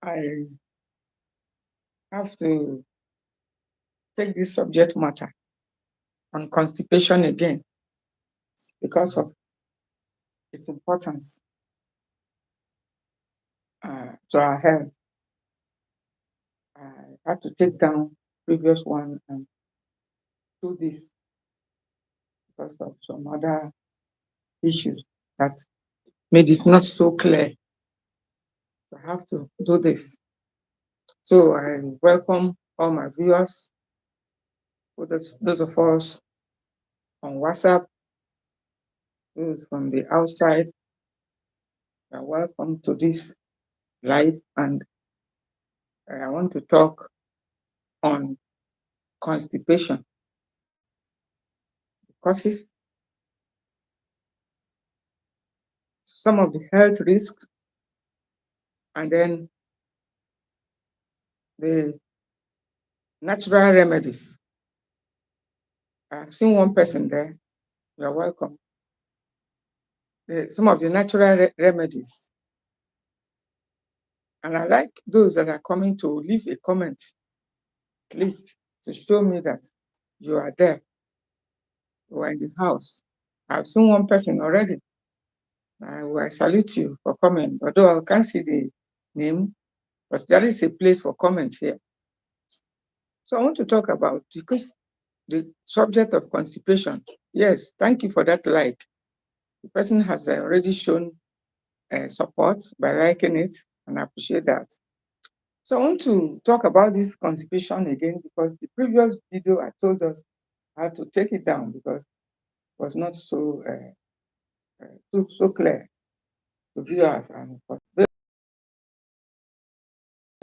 I have to take this subject matter on constipation again because of its importance to our health. I had to take down previous one and do this because of some other issues that made it not so clear. So I have to do this. So I welcome all my viewers, those of us on WhatsApp, those from the outside. You're welcome to this live, and I want to talk on constipation, causes, some of the health risks, and then the natural remedies. I've seen one person there. You're welcome. Some of the natural remedies. And I like those that are coming to leave a comment, at least to show me that you are there, you are in the house. I've seen one person already. I will salute you for coming, although I can't see the name, but there is a place for comments here. So I want to talk about, because the subject of constipation. Yes, thank you for that like. The person has already shown support by liking it, and I appreciate that. So I want to talk about this constipation again because the previous video I told us I had to take it down because it was not so so clear to viewers, and for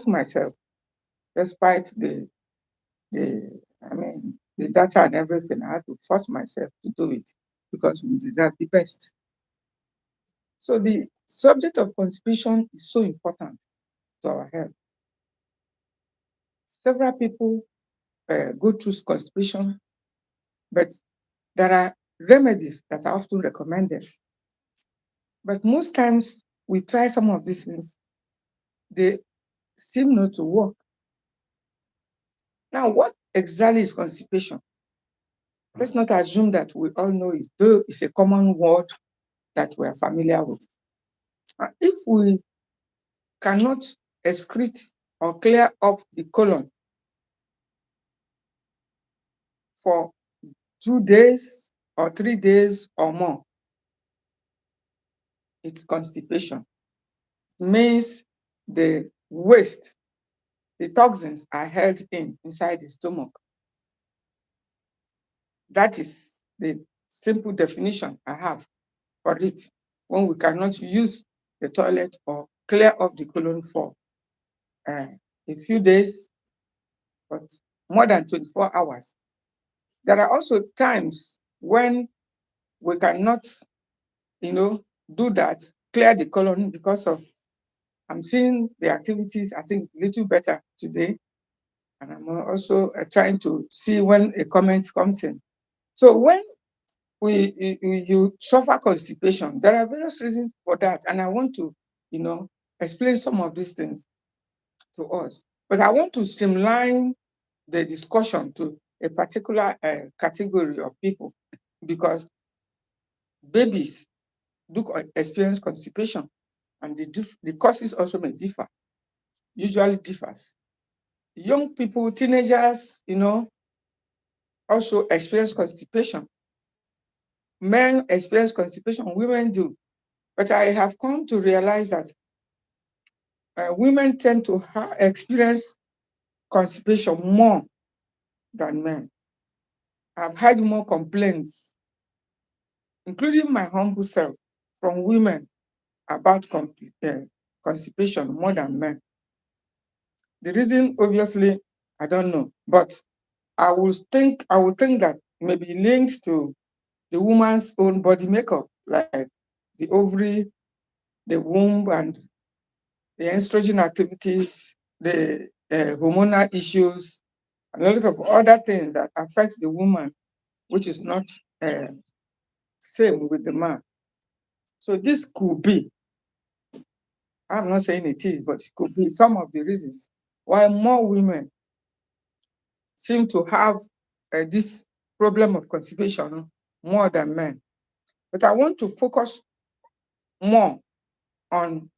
myself, despite the data and everything, I had to force myself to do it because we deserve the best. So the subject of constipation is so important to our health. Several people go through constipation, but there are remedies that are often recommended. But most times we try some of these things, they seem not to work. Now, what exactly is constipation? Let's not assume that we all know it, though it's a common word that we're familiar with. If we cannot excrete or clear up the colon for 2 days or 3 days or more, it's constipation. It means the waste, the toxins are held inside the stomach. That is the simple definition I have for it. When we cannot use the toilet or clear up the colon for a few days, but more than 24 hours. There are also times when we cannot, do that, clear the colon because of, I'm seeing the activities, I think, a little better today. And I'm also trying to see when a comment comes in. So when you suffer constipation, there are various reasons for that. And I want to, explain some of these things to us. But I want to streamline the discussion to a particular category of people, because babies do experience constipation, and the causes also may differ, usually differs. Young people, teenagers, also experience constipation. Men experience constipation, women do. But I have come to realize that women tend to experience constipation more than men. I've had more complaints, including my humble self, from women about constipation more than men. The reason, obviously, I don't know, but I would think that maybe linked to the woman's own body makeup, like the ovary, the womb, and the estrogen activities, the hormonal issues, and a lot of other things that affect the woman, which is not same with the man. So this could be. I'm not saying it is, but it could be some of the reasons why more women seem to have this problem of constipation more than men. But I want to focus more on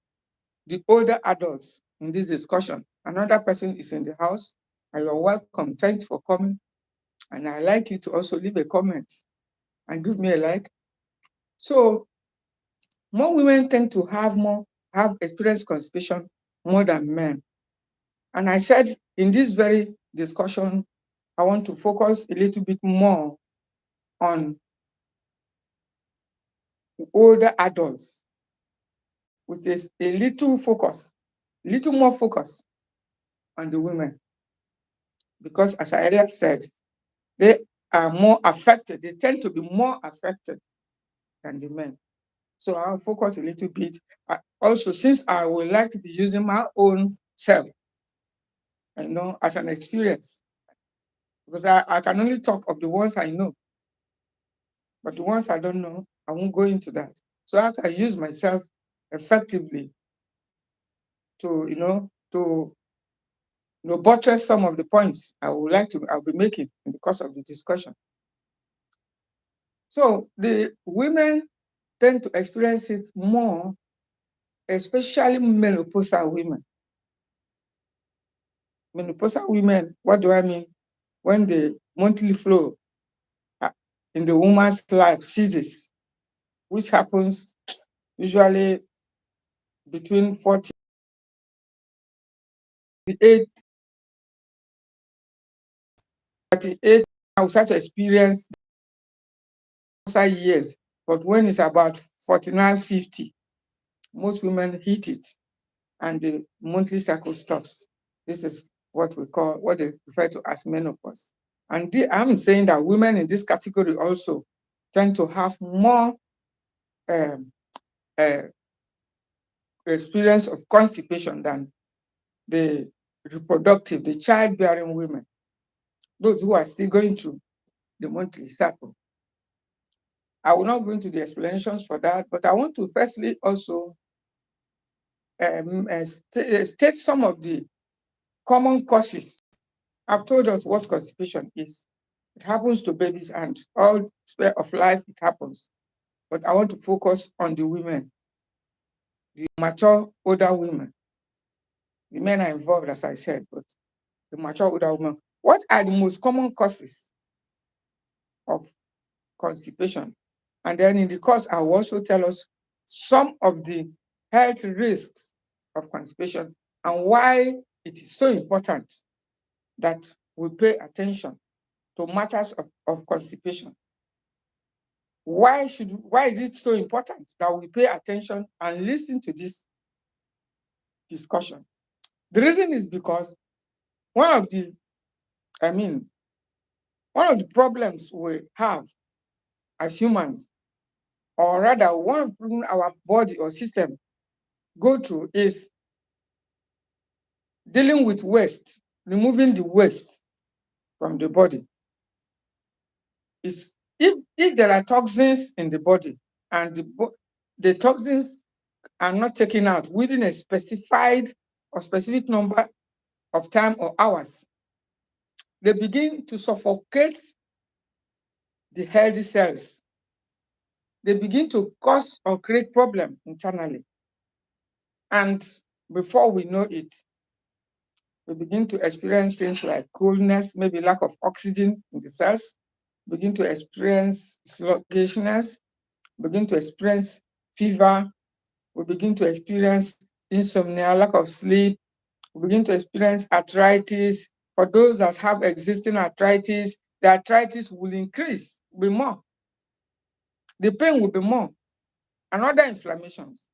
the older adults in this discussion. Another person is in the house, and you're welcome. Thanks for coming. And I'd like you to also leave a comment and give me a like. So more women tend to have experienced constipation more than men. And I said in this very discussion, I want to focus a little bit more on older adults, with a little more focus on the women. Because as I earlier said, they are more affected. They tend to be more affected than the men. So I'll focus a little bit. Also, since I would like to be using my own self, as an experience, because I can only talk of the ones I know, but the ones I don't know, I won't go into that. So I can use myself effectively to buttress some of the points I'll be making in the course of the discussion. So the women tend to experience it more, especially menopausal women. Menopausal women, what do I mean? When the monthly flow in the woman's life ceases, which happens usually between 48, 38, I will start to experience years. But when it's about 49, 50, most women hit it and the monthly cycle stops. This is what they refer to as menopause. And I'm saying that women in this category also tend to have more um, uh, experience of constipation than the the childbearing women, those who are still going through the monthly cycle. I will not go into the explanations for that, but I want to firstly also state some of the common causes. I've told us what constipation is. It happens to babies and all sphere of life it happens. But I want to focus on the women, the mature older women. The men are involved, as I said, but the mature older women. What are the most common causes of constipation? And then in the course, I will also tell us some of the health risks of constipation and why it is so important that we pay attention to matters of constipation. Why is it so important that we pay attention and listen to this discussion? The reason is because one of the problems we have as humans, or rather one of the problems our body or system go through, is dealing with waste, removing the waste from the body. If there are toxins in the body and the toxins are not taken out within a specific number of time or hours, they begin to suffocate the healthy cells. They begin to cause or create problem internally. And before we know it, we begin to experience things like coldness, maybe lack of oxygen in the cells, begin to experience sluggishness, begin to experience fever, we begin to experience insomnia, lack of sleep, we begin to experience arthritis. For those that have existing arthritis, the arthritis will increase, be more. The pain will be more. And other inflammations.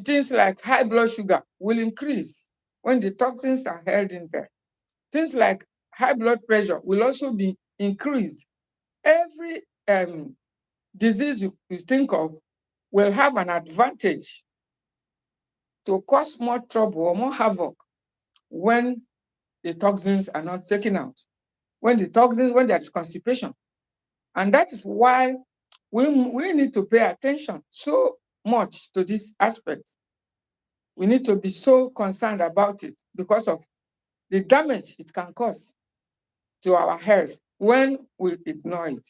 Things like high blood sugar will increase when the toxins are held in there. Things like high blood pressure will also be increased. Every disease you think of will have an advantage to cause more trouble or more havoc when the toxins are not taken out, when there is constipation. And that is why we need to pay attention so much to this aspect. we need to be so concerned about it because of the damage it can cause to our health when we ignore it,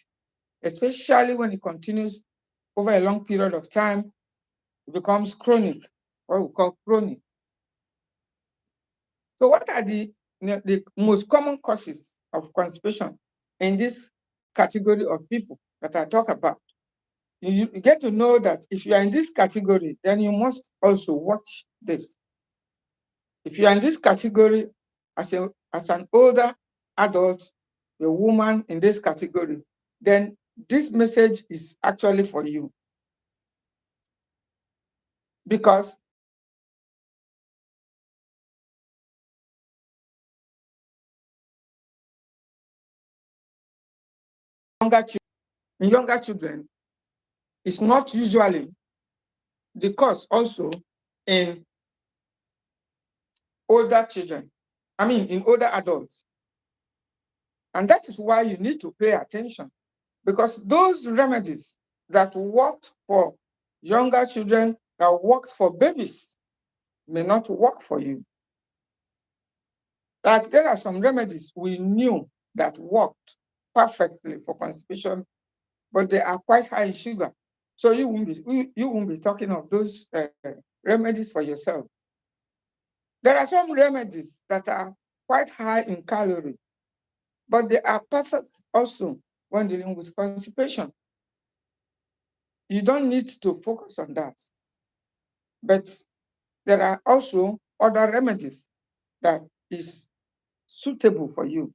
especially when it continues over a long period of time. It becomes chronic, what we call chronic. So what are the most common causes of constipation in this category of people that I talk about? You get to know that if you are in this category, then you must also watch this. If you are in this category as an older adult, a woman in this category, then this message is actually for you. Because in younger children, it's not usually the cause also in older children. I mean, in older adults. And that is why you need to pay attention, because those remedies that worked for younger children, that worked for babies, may not work for you. Like there are some remedies we knew that worked perfectly for constipation, but they are quite high in sugar. So you won't be talking of those remedies for yourself. There are some remedies that are quite high in calorie, but they are perfect also when dealing with constipation. You don't need to focus on that. But there are also other remedies that is suitable for you.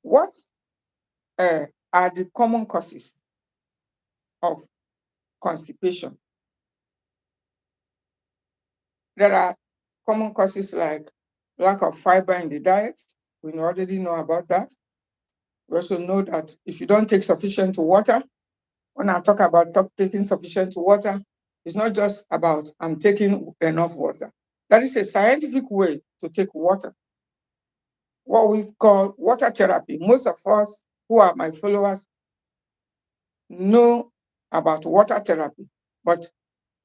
What are the common causes of constipation? There are common causes like lack of fiber in the diet. We already know about that. We also know that if you don't take sufficient water, when I talk about taking sufficient water, it's not just about I'm taking enough water. That is a scientific way to take water, what we call water therapy. Most of us who are my followers know about water therapy. But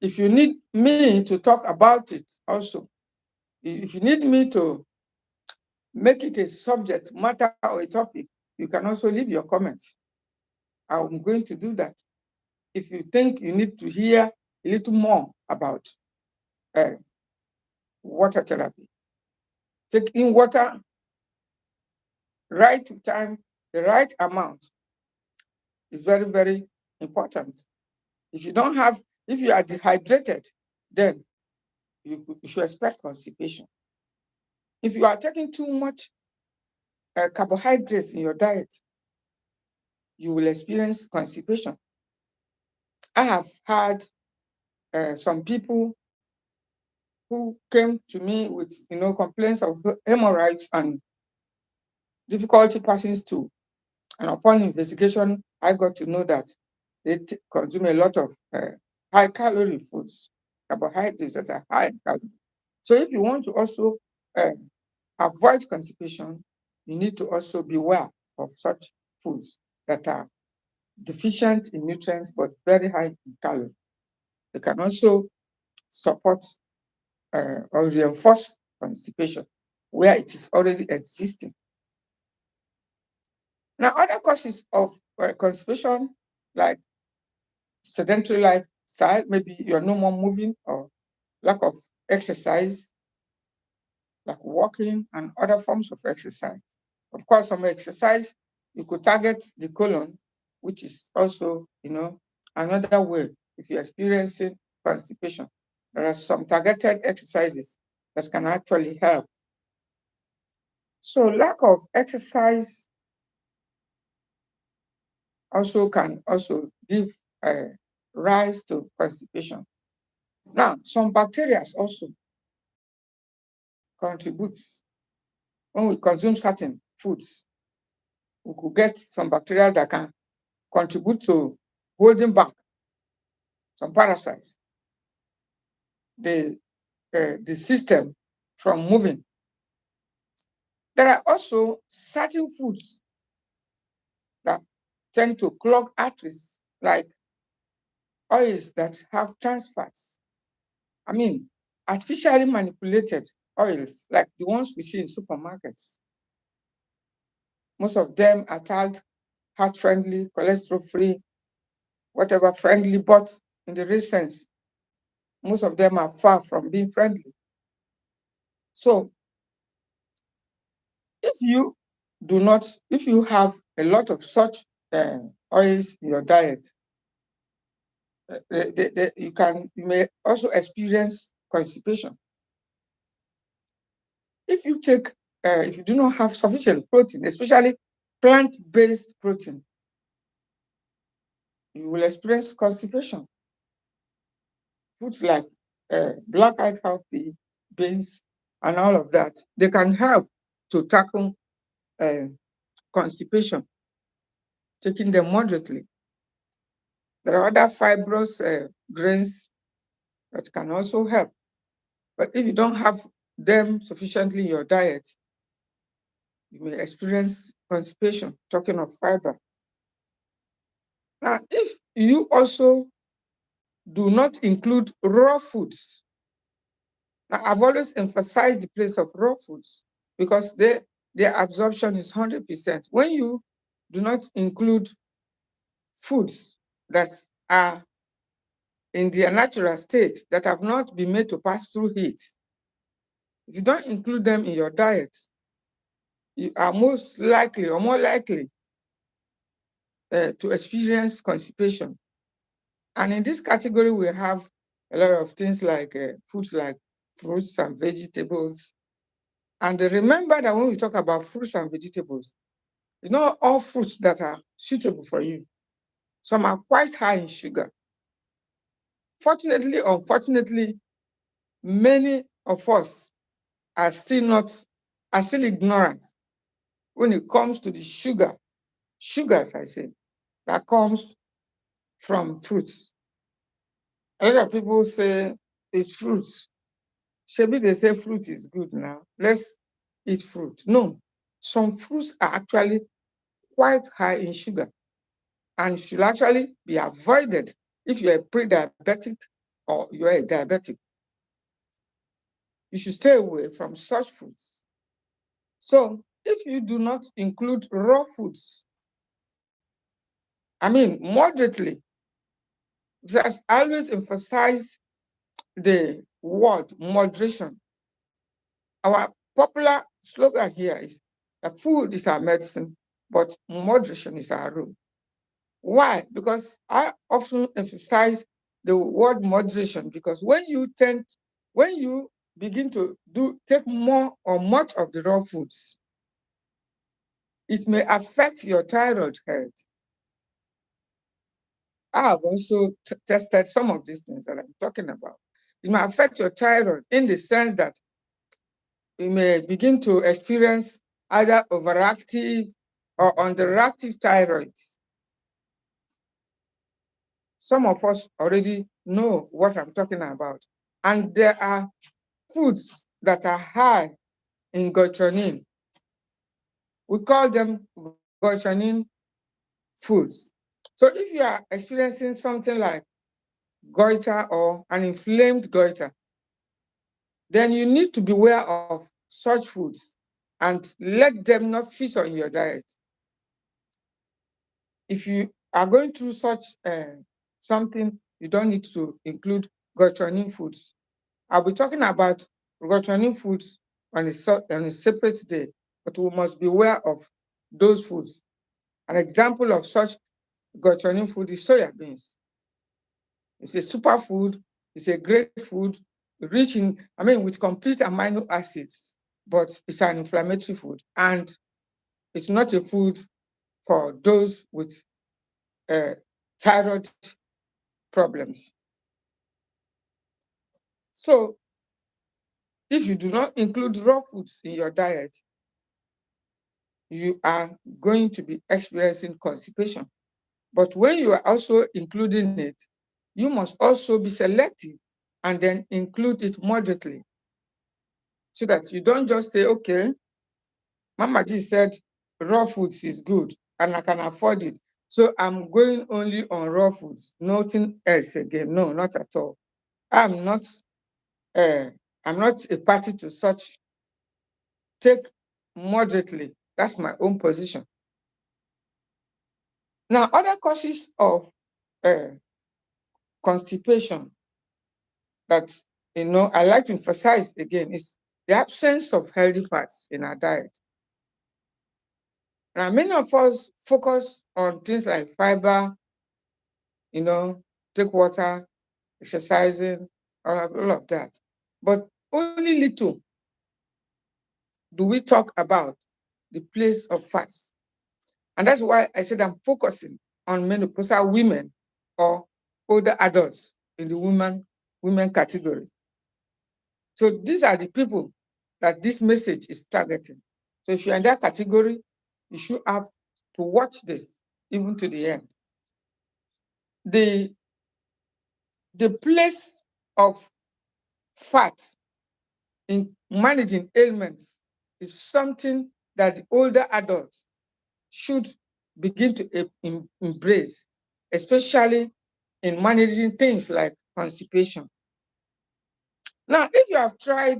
if you need me to talk about it also, if you need me to make it a subject matter or a topic, you can also leave your comments. I'm going to do that. If you think you need to hear a little more about water therapy, take in water right time, the right amount is very, very important. If you are dehydrated, then you should expect constipation. If you are taking too much carbohydrates in your diet, you will experience constipation. I have had some people who came to me with complaints of hemorrhoids and difficulty passing stool. And upon investigation, I got to know that they consume a lot of high calorie foods, carbohydrates that are high in calorie. So if you want to also uh, avoid constipation, you need to also beware of such foods that are deficient in nutrients but very high in calorie. They can also support or reinforce constipation where it is already existing. Now, other causes of constipation, like sedentary lifestyle, maybe you're no more moving, or lack of exercise, like walking and other forms of exercise. Of course, some exercise, you could target the colon, which is also, another way if you're experiencing constipation. There are some targeted exercises that can actually help. So lack of exercise also can also give rise to constipation. Now, some bacteria also contribute. When we consume certain foods, we could get some bacteria that can contribute to holding back some parasites, the system from moving. There are also certain foods that tend to clog arteries, like oils that have trans fats artificially manipulated oils, like the ones we see in supermarkets. Most of them are tagged heart-friendly, cholesterol-free, whatever friendly, but in the real sense, most of them are far from being friendly. So if you have a lot of such oils in your diet, you may also experience constipation. If you do not have sufficient protein, especially plant-based protein, you will experience constipation. Foods like black-eyed cowpea, beans, and all of that, they can help to tackle constipation, taking them moderately. There are other fibrous grains that can also help. But if you don't have them sufficiently in your diet, you may experience constipation, talking of fiber. Now, if you also do not include raw foods, now I've always emphasized the place of raw foods because their absorption is 100%. When you do not include foods that are in their natural state, that have not been made to pass through heat, if you don't include them in your diet, you are most likely or more likely to experience constipation. And in this category, we have a lot of things like foods like fruits and vegetables. And remember that when we talk about fruits and vegetables, it's not all fruits that are suitable for you. Some are quite high in sugar. Fortunately, unfortunately, many of us are still ignorant when it comes to the sugars, I say, that comes from fruits. A lot of people say it's fruits. Maybe they say fruit is good now. Let's eat fruit. No, some fruits are actually quite high in sugar and should actually be avoided if you're a pre-diabetic or you're a diabetic. You should stay away from such foods. So if you do not include raw foods, moderately, just always emphasize the word moderation. Our popular slogan here is that food is our medicine, but moderation is our rule. Why? Because I often emphasize the word moderation because when you begin to take more or much of the raw foods, it may affect your thyroid health. I have also tested some of these things that I'm talking about. It may affect your thyroid in the sense that you may begin to experience either overactive or underactive thyroid. Some of us already know what I'm talking about. And there are foods that are high in goitronin. We call them goitronin foods. So if you are experiencing something like goiter or an inflamed goiter, then you need to be aware of such foods and let them not feature in your diet. If you are going through such something, you don't need to include goitronin foods. I'll be talking about goitronin foods on a separate day, but we must be aware of those foods. An example of such goitronin food is soya beans. It's a superfood. It's a great food, rich in, with complete amino acids, but it's an inflammatory food. And it's not a food for those with thyroid problems. So if you do not include raw foods in your diet, you are going to be experiencing constipation. But when you are also including it, you must also be selective and then include it moderately so that you don't just say, okay, Mama G said raw foods is good and I can afford it. So I'm going only on raw foods, nothing else again. No, not at all. I'm not I'm not a party to such. Take moderately. That's my own position. Now, other causes of uh, constipation that I like to emphasize again is the absence of healthy fats in our diet. Now, many of us focus on things like fiber, take water, exercising, all of that. But only little do we talk about the place of fats. And that's why I said I'm focusing on menopausal women or older adults in the women category. So these are the people that this message is targeting. So if you're in that category, you should have to watch this even to the end. The place of fat in managing ailments is something that the older adults should begin to embrace, especially in managing things like constipation. Now, if you have tried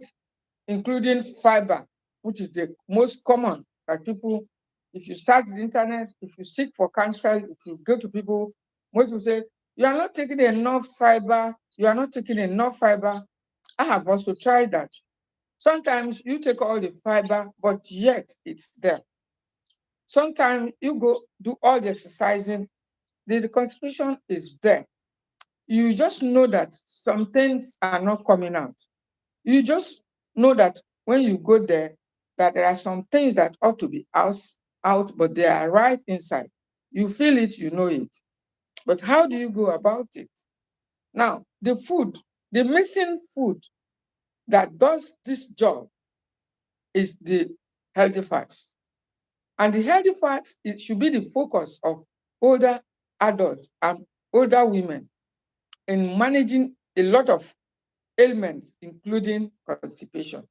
including fiber, which is the most common that people, if you search the internet, if you seek for counsel, if you go to people, most will say, you are not taking enough fiber, you are not taking enough fiber. I have also tried that. Sometimes you take all the fiber, but yet it's there. Sometimes you go do all the exercising, the constipation is there. You just know that some things are not coming out. You just know that when you go there, that there are some things that ought to be out, but they are right inside. You feel it, you know it. But how do you go about it? Now, the missing food that does this job is the healthy fats. And the healthy fats, it should be the focus of older adults and older women in managing a lot of ailments, including constipation.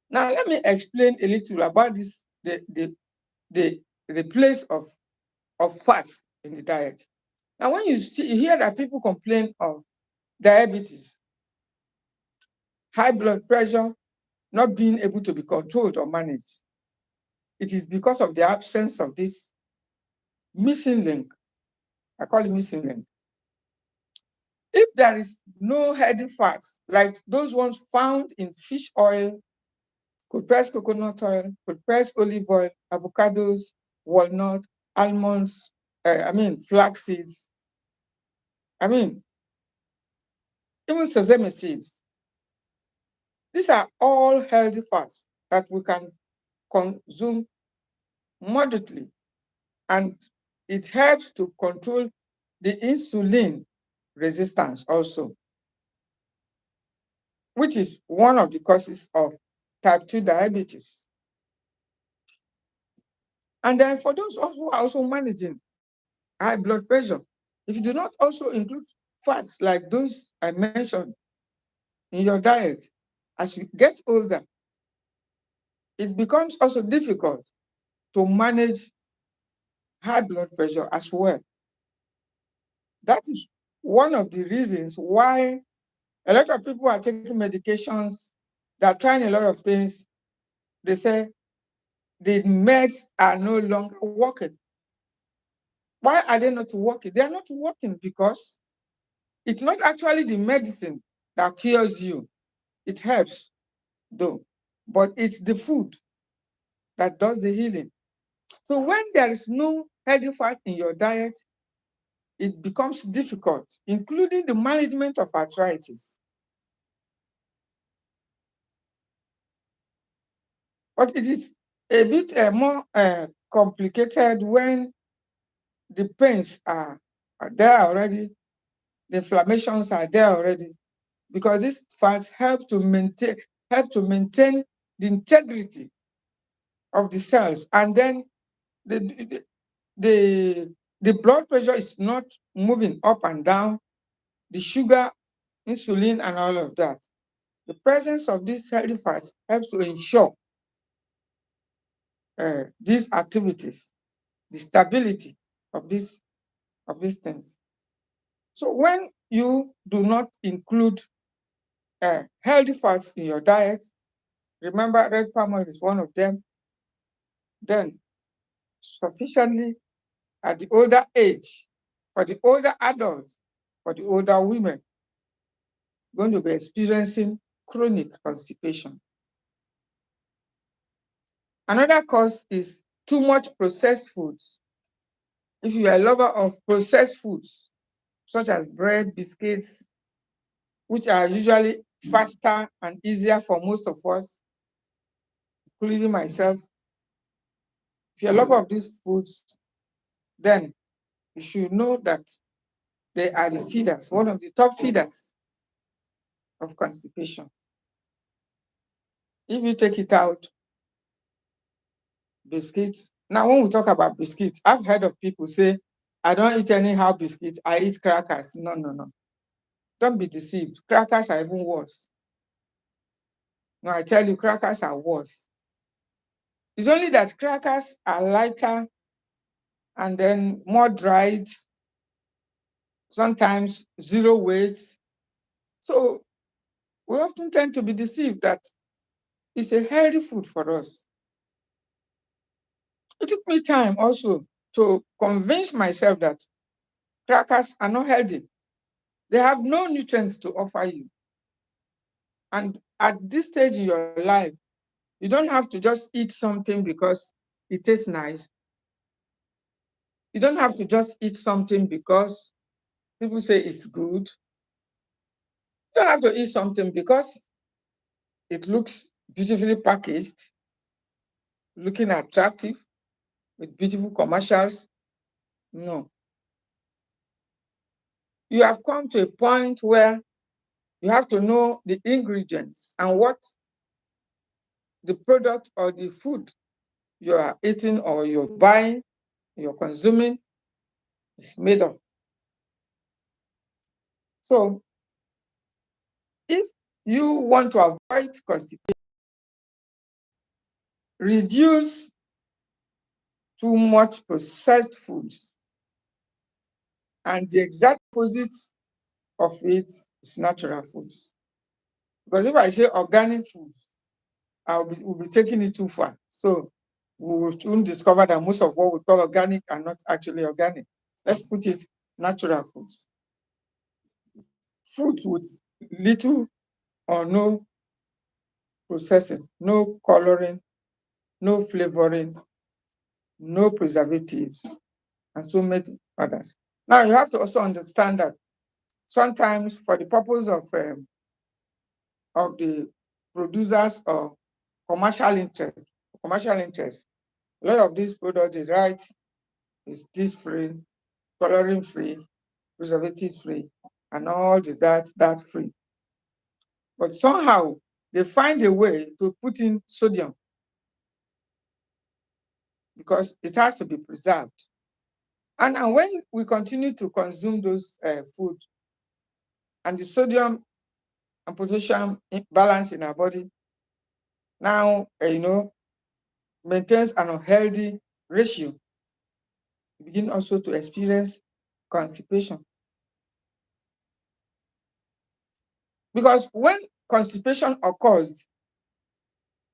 Now, let me explain a little about this, the place of fats in the diet. Now, when you hear that people complain of diabetes, high blood pressure, not being able to be controlled or managed, it is because of the absence of this missing link. I call it missing link. If there is no healthy fats, like those ones found in fish oil, compressed coconut oil, compressed olive oil, avocados, walnut, almonds, flax seeds, even sesame seeds. These are all healthy fats that we can consume moderately, and it helps to control the insulin resistance also, which is one of the causes of type 2 diabetes. And then for those who are also managing high blood pressure, if you do not also include fats like those I mentioned in your diet, as you get older, it becomes also difficult to manage high blood pressure as well. That is one of the reasons why a lot of people are taking medications, they're trying a lot of things. They say the meds are no longer working. Why are they not working? They are not working because it's not actually the medicine that cures you. It helps, though, but it's the food that does the healing. So when there is no healthy fat in your diet, it becomes difficult, including the management of arthritis. But it is a bit more complicated when the pains are there already, the inflammations are there already, because these fats help to maintain the integrity of the cells, and then the the blood pressure is not moving up and down, the sugar, insulin, and all of that. The presence of these healthy fats helps to ensure these activities, the stability of these things. So when you do not include healthy fats in your diet. Remember, red palm oil is one of them. Then, sufficiently at the older age, for the older adults, for the older women, going to be experiencing chronic constipation. Another cause is too much processed foods. If you are a lover of processed foods, such as bread, biscuits, which are usually faster and easier for most of us, including myself, if you're a lover of these foods, then you should know that they are the feeders, one of the top feeders of constipation. If you take it out, biscuits. Now, when we talk about biscuits, I've heard of people say, I don't eat anyhow biscuits, I eat crackers. No, no, no. Don't be deceived. Crackers are even worse. No, I tell you, crackers are worse. It's only that crackers are lighter and then more dried, sometimes zero weight. So we often tend to be deceived that it's a healthy food for us. It took me time also to convince myself that crackers are not healthy. They have no nutrients to offer you. And at this stage in your life, you don't have to just eat something because it tastes nice. You don't have to just eat something because people say it's good. You don't have to eat something because it looks beautifully packaged, looking attractive with beautiful commercials. No. You have come to a point where you have to know the ingredients and what the product or the food you are eating or you're buying, you're consuming is made of. So if you want to avoid constipation, reduce too much processed foods. And the exact opposite of it is natural foods. Because if I say organic foods, we'll be taking it too far. So we will soon discover that most of what we call organic are not actually organic. Let's put it natural foods. Foods with little or no processing, no coloring, no flavoring, no preservatives, and so many others. Now, you have to also understand that sometimes for the purpose of the producers or commercial interest, a lot of these products they write is this free, coloring free, preservative free, and all the that free. But somehow they find a way to put in sodium because it has to be preserved. And when we continue to consume those food and the sodium and potassium balance in our body now, maintains an unhealthy ratio, we begin also to experience constipation. Because when constipation occurs,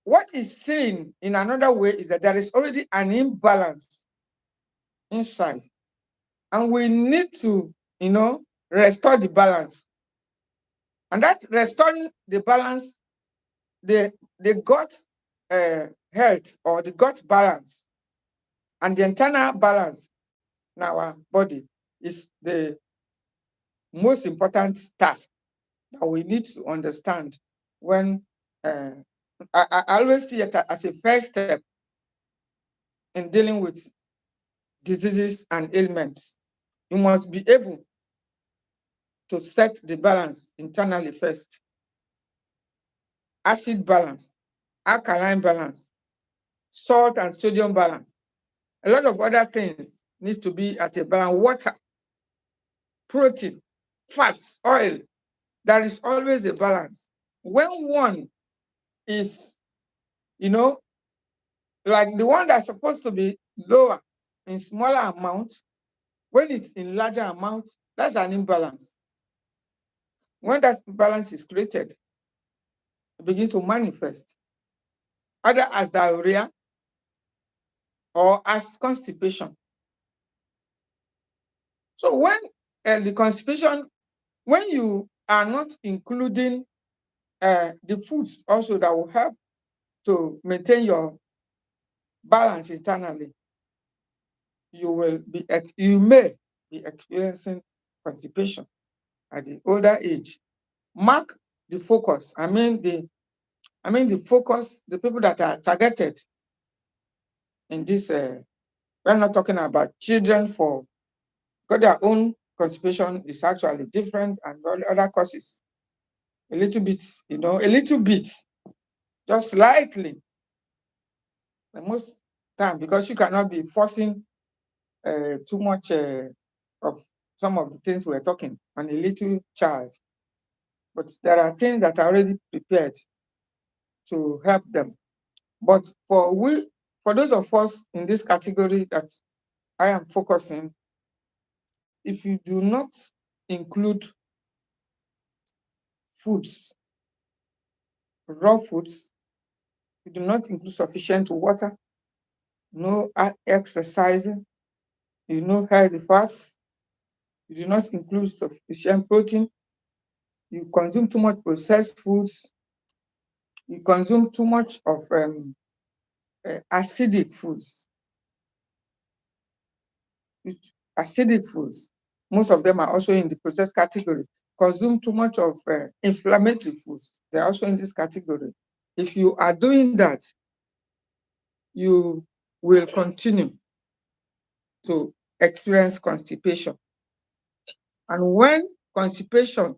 what is seen in another way is that there is already an imbalance inside. And we need to, restore the balance. And that restoring the balance, the gut health or the gut balance and the internal balance in our body is the most important task that we need to understand when I always see it as a first step in dealing with diseases and ailments. You must be able to set the balance internally first. Acid balance, alkaline balance, salt and sodium balance. A lot of other things need to be at a balance. Water, protein, fats, oil. There is always a balance. When one is, like the one that's supposed to be lower in smaller amount, when it's in larger amount, that's an imbalance. When that balance is created, begin to manifest, either as diarrhea or as constipation. So when the constipation, when you are not including the foods also that will help to maintain your balance internally, you may be experiencing constipation at the older age. Mark the focus. The focus, the people that are targeted in this. We're not talking about children because their own constipation is actually different and all other causes. A little bit, just slightly. And most time, because you cannot be forcing too much of some of the things we're talking on a little child. But there are things that are already prepared to help them. But for those of us in this category that I am focusing, if you do not include foods, raw foods, you do not include sufficient water, no exercising, healthy fats, you do not include sufficient protein, you consume too much processed foods, you consume too much of acidic foods. Acidic foods, most of them are also in the processed category. Consume too much of inflammatory foods, they're also in this category. If you are doing that, you will continue to experience constipation. And when constipation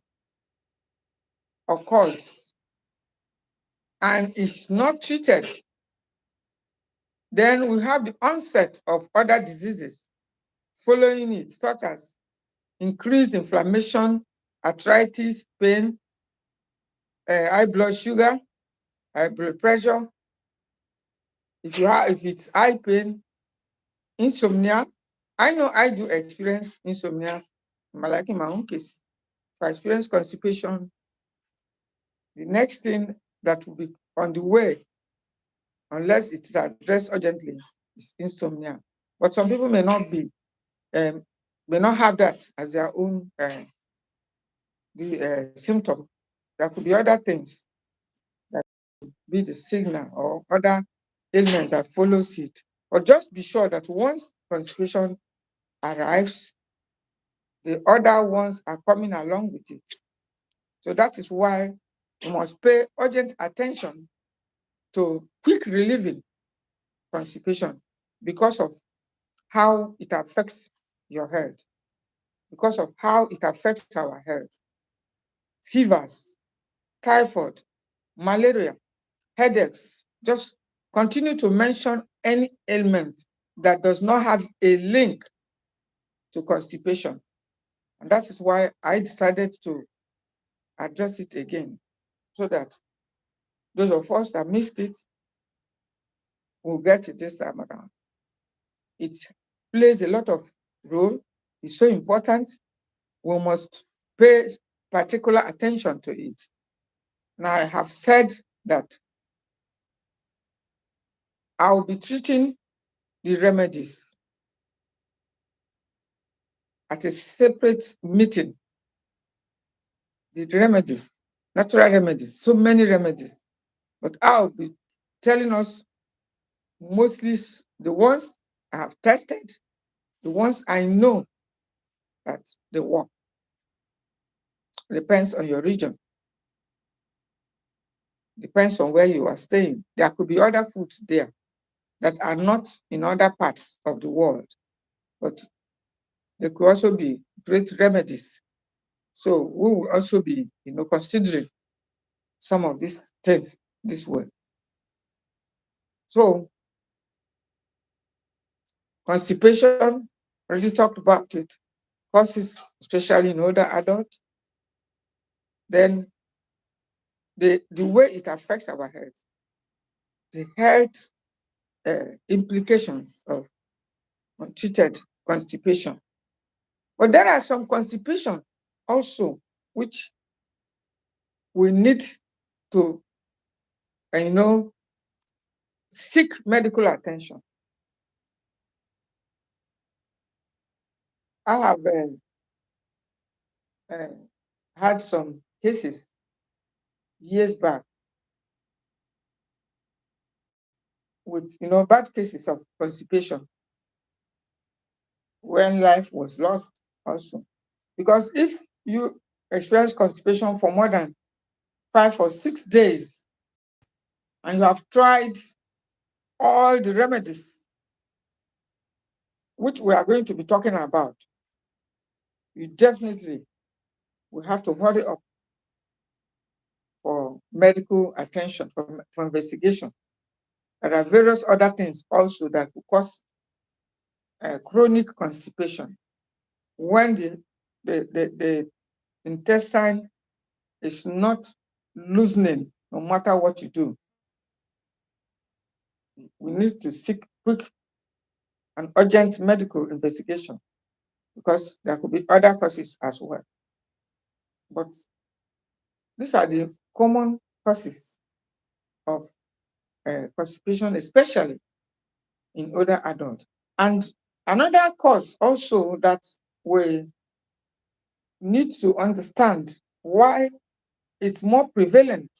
occurs and is not treated, then we have the onset of other diseases following it, such as increased inflammation, arthritis, pain, high blood sugar, high blood pressure. If it's eye pain, insomnia. I know I do experience insomnia, like in my own case. If I experience constipation, the next thing that will be on the way, unless it is addressed urgently, is insomnia. But some people may not have that as their own symptom. There could be other things that could be the signal or other ailments that follows it. But just be sure that once constipation arrives, the other ones are coming along with it. So that is why you must pay urgent attention to quick relieving constipation because of how it affects your health, because of how it affects our health. Fevers, typhoid, malaria, headaches, just continue to mention any ailment that does not have a link to constipation. And that is why I decided to address it again, so that those of us that missed it will get it this time around. It plays a lot of role. It's so important. We must pay particular attention to it. Now, I have said that I'll be treating the remedies at a separate meeting. The remedies, natural remedies, so many remedies. But I'll be telling us mostly the ones I have tested, the ones I know that they work. Depends on your region. Depends on where you are staying. There could be other foods there that are not in other parts of the world, but they could also be great remedies. So we will also be, considering some of these things this way. So constipation, already talked about it, causes, especially in older adults. Then the way it affects our health, the health implications of untreated constipation. But there are some constipation also which we need to and seek medical attention. I have had some cases years back with bad cases of constipation when life was lost also. Because if you experience constipation for more than 5 or 6 days and you have tried all the remedies which we are going to be talking about, you definitely will have to hurry up for medical attention, for investigation. There are various other things also that will cause chronic constipation when the intestine is not loosening no matter what you do. We need to seek quick and urgent medical investigation because there could be other causes as well. But these are the common causes of constipation, especially in older adults. And another cause also that we need to understand why it's more prevalent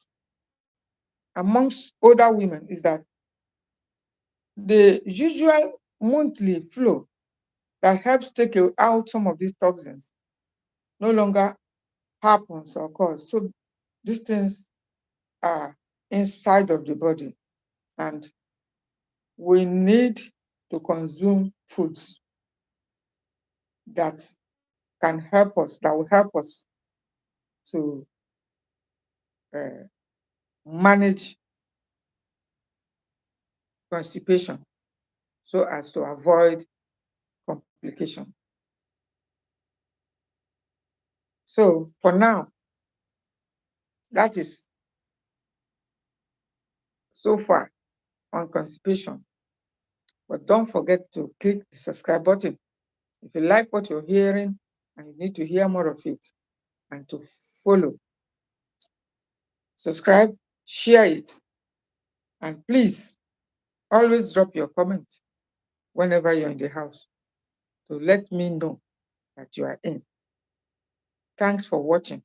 amongst older women is that the usual monthly flow that helps take out some of these toxins no longer happens or occurs. So these things are inside of the body, and we need to consume foods that can help us, that will help us to uh, manage constipation so as to avoid complication. So for now, that is so far on constipation. But don't forget to click the subscribe button if you like what you're hearing and you need to hear more of it, and to follow. Subscribe, share it, and please always drop your comment whenever you're in the house to let me know that you are in. Thanks for watching.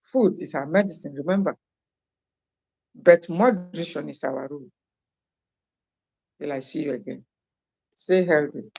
Food is our medicine, remember, but moderation is our rule. Till I see you again. Stay healthy.